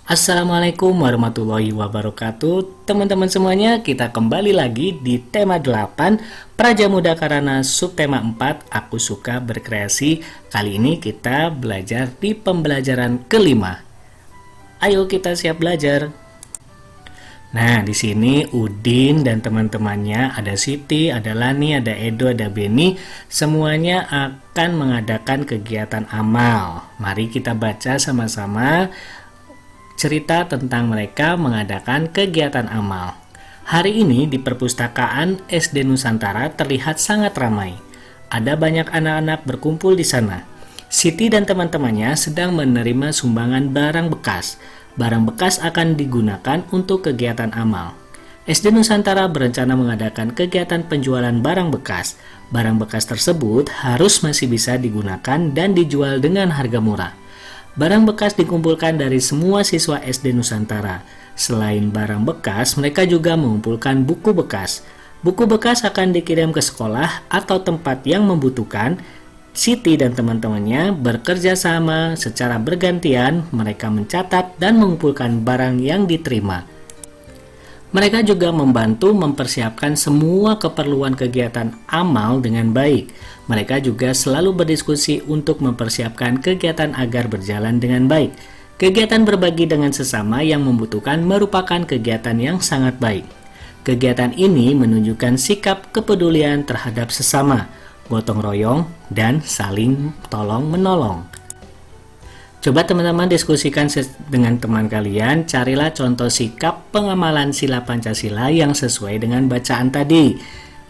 Assalamualaikum warahmatullahi wabarakatuh. Teman-teman semuanya, kita kembali lagi di tema 8 Praja Muda Karana subtema 4 Aku Suka Berkreasi. Kali ini kita belajar di pembelajaran kelima. Ayo kita siap belajar. Nah, di sini Udin dan teman-temannya, ada Siti, ada Lani, ada Edo, ada Beni, semuanya akan mengadakan kegiatan amal. Mari kita baca sama-sama cerita tentang mereka mengadakan kegiatan amal. Hari ini di perpustakaan SD Nusantara terlihat sangat ramai. Ada banyak anak-anak berkumpul di sana. Siti dan teman-temannya sedang menerima sumbangan barang bekas. Barang bekas akan digunakan untuk kegiatan amal. SD Nusantara berencana mengadakan kegiatan penjualan barang bekas. Barang bekas tersebut harus masih bisa digunakan dan dijual dengan harga murah. Barang bekas dikumpulkan dari semua siswa SD Nusantara. Selain barang bekas, mereka juga mengumpulkan buku bekas. Buku bekas akan dikirim ke sekolah atau tempat yang membutuhkan. Siti dan teman-temannya bekerja sama secara bergantian, mereka mencatat dan mengumpulkan barang yang diterima. Mereka juga membantu mempersiapkan semua keperluan kegiatan amal dengan baik. Mereka juga selalu berdiskusi untuk mempersiapkan kegiatan agar berjalan dengan baik. Kegiatan berbagi dengan sesama yang membutuhkan merupakan kegiatan yang sangat baik. Kegiatan ini menunjukkan sikap kepedulian terhadap sesama, gotong royong, dan saling tolong-menolong. Coba teman-teman diskusikan dengan teman kalian, carilah contoh sikap pengamalan sila Pancasila yang sesuai dengan bacaan tadi.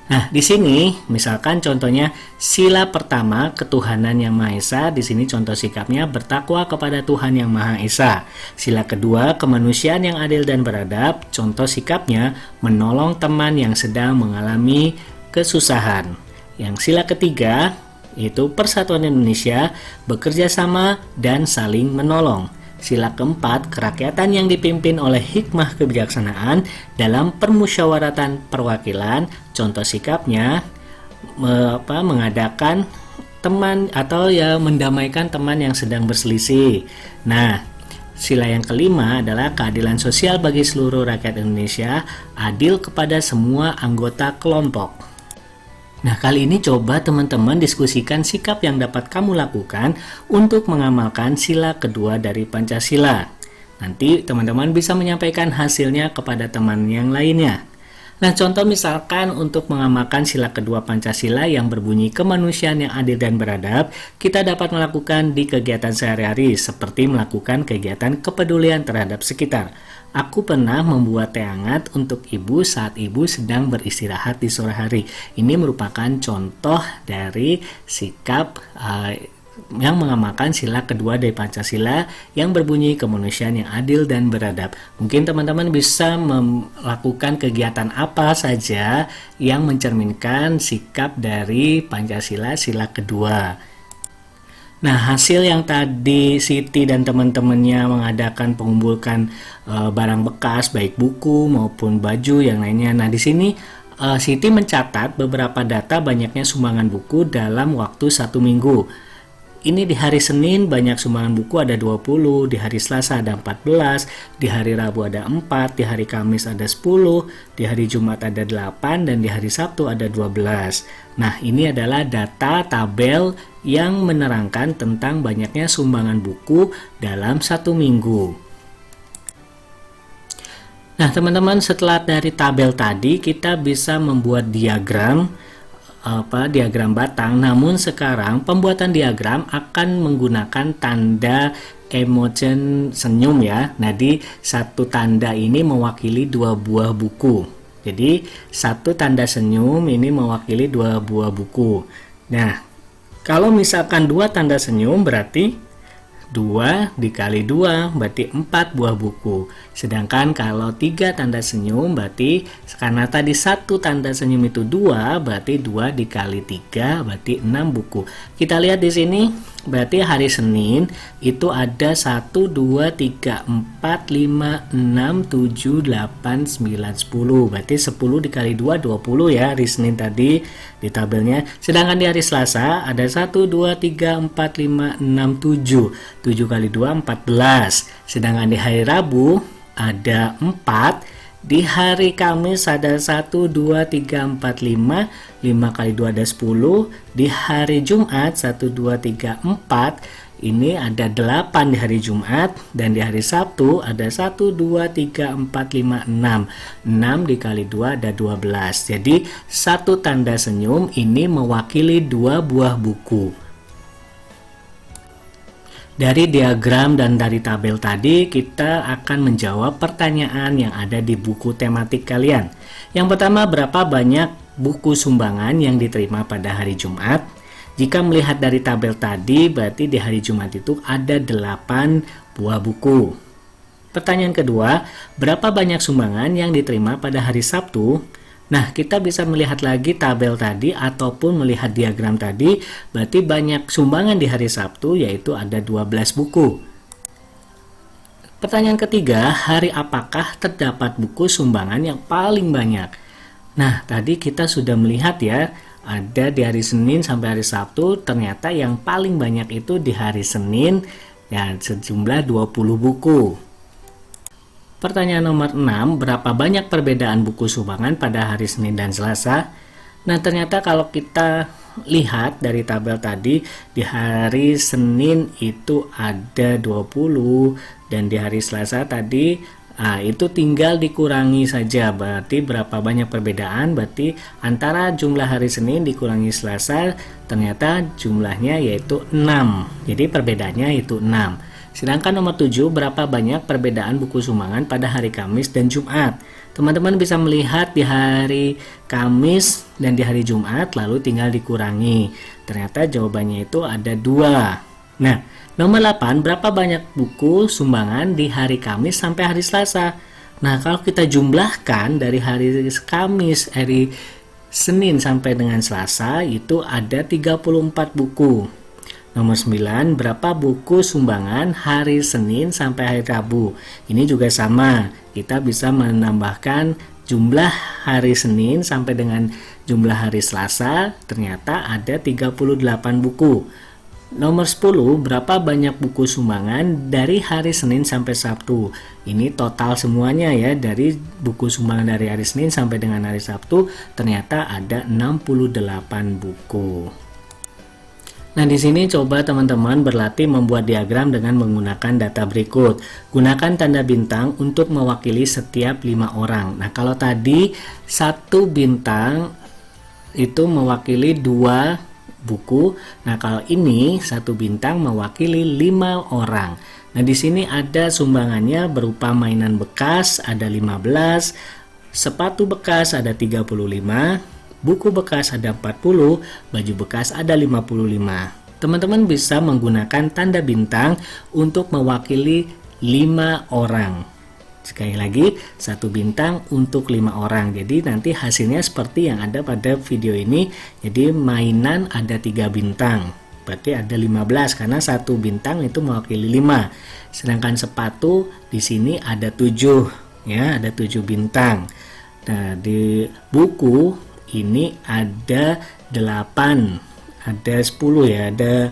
Nah, di sini misalkan contohnya sila pertama ketuhanan yang Maha Esa, di sini contoh sikapnya bertakwa kepada Tuhan yang Maha Esa. Sila kedua kemanusiaan yang adil dan beradab, contoh sikapnya menolong teman yang sedang mengalami kesusahan. Yang sila ketiga yaitu persatuan Indonesia, bekerja sama dan saling menolong. Sila keempat, kerakyatan yang dipimpin oleh hikmah kebijaksanaan dalam permusyawaratan perwakilan, contoh sikapnya mengadakan teman atau mendamaikan teman yang sedang berselisih. Nah, sila yang kelima adalah keadilan sosial bagi seluruh rakyat Indonesia, adil kepada semua anggota kelompok. Nah, kali ini coba teman-teman diskusikan sikap yang dapat kamu lakukan untuk mengamalkan sila kedua dari Pancasila. Nanti teman-teman bisa menyampaikan hasilnya kepada teman yang lainnya. Nah, contoh misalkan untuk mengamalkan sila kedua Pancasila yang berbunyi kemanusiaan yang adil dan beradab, kita dapat melakukan di kegiatan sehari-hari seperti melakukan kegiatan kepedulian terhadap sekitar. Aku pernah membuat teh hangat untuk ibu saat ibu sedang beristirahat di sore hari. Ini merupakan contoh dari sikap yang mengamalkan sila kedua dari Pancasila yang berbunyi kemanusiaan yang adil dan beradab. Mungkin teman-teman bisa melakukan kegiatan apa saja yang mencerminkan sikap dari Pancasila sila kedua. Nah, hasil yang tadi Siti dan teman-temannya mengadakan pengumpulkan barang bekas, baik buku maupun baju yang lainnya. Nah, di sini Siti mencatat beberapa data banyaknya sumbangan buku dalam waktu 1 minggu. Ini di hari Senin banyak sumbangan buku ada 20, di hari Selasa ada 14, di hari Rabu ada 4, di hari Kamis ada 10, di hari Jumat ada 8, dan di hari Sabtu ada 12. Nah, ini adalah data tabel yang menerangkan tentang banyaknya sumbangan buku dalam 1 minggu. Nah, teman-teman, setelah dari tabel tadi kita bisa membuat diagram batang. Namun sekarang pembuatan diagram akan menggunakan tanda emoji senyum ya. Jadi satu tanda ini mewakili 2 buah buku. Jadi satu tanda senyum ini mewakili 2 buah buku. Nah, kalau misalkan 2 tanda senyum berarti 2 dikali 2 berarti 4 buah buku. Sedangkan kalau 3 tanda senyum berarti karena tadi 1 tanda senyum itu 2 berarti 2 dikali 3 berarti 6 buku. Kita lihat di sini berarti hari Senin itu ada 1, 2, 3, 4, 5, 6, 7, 8, 9, 10. Berarti 10 dikali 2 20 ya hari Senin tadi di tabelnya. Sedangkan di hari Selasa ada 1, 2, 3, 4, 5, 6, 7. 7 kali 2 14. Sedangkan di hari Rabu ada 4. Di hari Kamis ada 1, 2, 3, 4, 5. 5 kali 2 ada 10. Di hari Jumat 1, 2, 3, 4. Ini ada 8 di hari Jumat. Dan di hari Sabtu ada 1, 2, 3, 4, 5, 6. 6 dikali 2 ada 12. Jadi satu tanda senyum ini mewakili 2 buah buku. Dari diagram dan dari tabel tadi kita akan menjawab pertanyaan yang ada di buku tematik kalian. Yang pertama, berapa banyak buku sumbangan yang diterima pada hari Jumat? Jika melihat dari tabel tadi, berarti di hari Jumat itu ada 8 buah buku. Pertanyaan kedua, berapa banyak sumbangan yang diterima pada hari Sabtu? Nah, kita bisa melihat lagi tabel tadi ataupun melihat diagram tadi, berarti banyak sumbangan di hari Sabtu, yaitu ada 12 buku. Pertanyaan ketiga, hari apakah terdapat buku sumbangan yang paling banyak? Nah, tadi kita sudah melihat ya, ada di hari Senin sampai hari Sabtu, ternyata yang paling banyak itu di hari Senin, ya sejumlah 20 buku. Pertanyaan nomor 6, berapa banyak perbedaan buku sumbangan pada hari Senin dan Selasa? Nah, ternyata kalau kita lihat dari tabel tadi, di hari Senin itu ada 20 dan di hari Selasa tadi itu tinggal dikurangi saja. Berarti berapa banyak perbedaan? Berarti antara jumlah hari Senin dikurangi Selasa, ternyata jumlahnya yaitu 6. Jadi perbedaannya itu 6. Sedangkan nomor 7, berapa banyak perbedaan buku sumbangan pada hari Kamis dan Jumat? Teman-teman bisa melihat di hari Kamis dan di hari Jumat, lalu tinggal dikurangi. Ternyata jawabannya itu ada 2. Nah, nomor 8, berapa banyak buku sumbangan di hari Kamis sampai hari Selasa? Nah, kalau kita jumlahkan dari hari Kamis, hari Senin sampai dengan Selasa, itu ada 34 buku. Nomor 9, berapa buku sumbangan hari Senin sampai hari Rabu? Ini juga sama, kita bisa menambahkan jumlah hari Senin sampai dengan jumlah hari Selasa, ternyata ada 38 buku. Nomor 10, berapa banyak buku sumbangan dari hari Senin sampai Sabtu? Ini total semuanya ya, dari buku sumbangan dari hari Senin sampai dengan hari Sabtu, ternyata ada 68 buku. Nah, di sini coba teman-teman berlatih membuat diagram dengan menggunakan data berikut. Gunakan tanda bintang untuk mewakili setiap 5 orang. Nah, kalau tadi satu bintang itu mewakili 2 buku. Nah, kalau ini satu bintang mewakili 5 orang. Nah, di sini ada sumbangannya berupa mainan bekas ada 15, sepatu bekas ada 35, buku bekas ada 40, baju bekas ada 55. Teman-teman bisa menggunakan tanda bintang untuk mewakili 5 orang. Sekali lagi, satu bintang untuk 5 orang. Jadi nanti hasilnya seperti yang ada pada video ini. Jadi mainan ada 3 bintang. Berarti ada 15 karena satu bintang itu mewakili 5. Sedangkan sepatu di sini ada 7, ya, ada 7 bintang. Nah, di buku ini ada 8, ada 10 ya, ada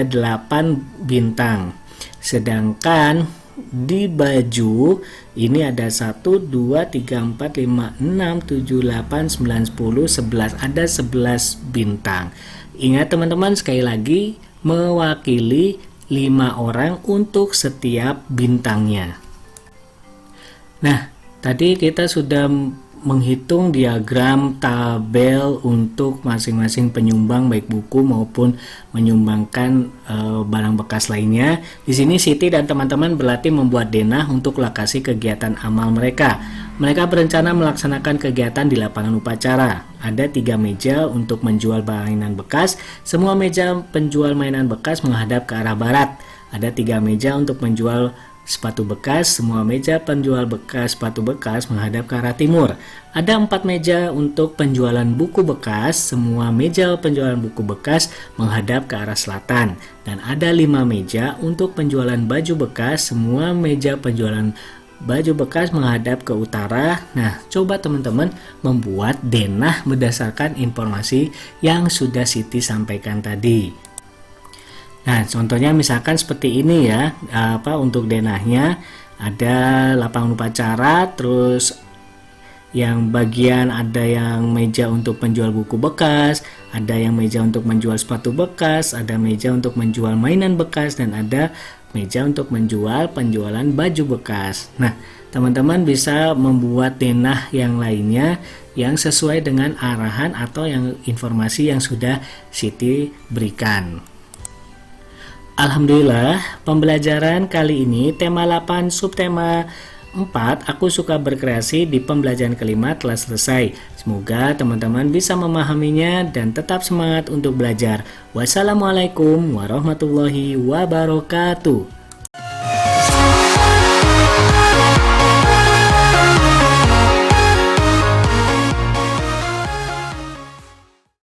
8 bintang. Sedangkan di baju ini ada 1, 2, 3, 4, 5, 6, 7, 8, 9, 10, 11, ada 11 bintang. Ingat teman-teman, sekali lagi mewakili 5 orang untuk setiap bintangnya. Nah, tadi kita sudah menghitung diagram tabel untuk masing-masing penyumbang baik buku maupun menyumbangkan barang bekas lainnya. Di sini Siti dan teman-teman berlatih membuat denah untuk lokasi kegiatan amal mereka. Mereka berencana melaksanakan kegiatan di lapangan upacara. Ada 3 meja untuk menjual mainan bekas. Semua meja penjual mainan bekas menghadap ke arah barat. Ada 3 meja untuk menjual sepatu bekas, semua meja penjual bekas sepatu bekas menghadap ke arah timur. Ada 4 meja untuk penjualan buku bekas, semua meja penjualan buku bekas menghadap ke arah selatan. Dan ada 5 meja untuk penjualan baju bekas, semua meja penjualan baju bekas menghadap ke utara. Nah, coba teman-teman membuat denah berdasarkan informasi yang sudah Siti sampaikan tadi. Nah, contohnya misalkan seperti ini ya, untuk denahnya ada lapangan upacara, terus yang bagian ada yang meja untuk penjual buku bekas, ada yang meja untuk menjual sepatu bekas, ada meja untuk menjual mainan bekas, dan ada meja untuk menjual penjualan baju bekas. Nah, teman-teman bisa membuat denah yang lainnya yang sesuai dengan arahan atau yang informasi yang sudah Siti berikan. Alhamdulillah, pembelajaran kali ini tema 8 subtema 4 aku suka berkreasi di pembelajaran kelima telah selesai. Semoga teman-teman bisa memahaminya dan tetap semangat untuk belajar. Wassalamualaikum warahmatullahi wabarakatuh.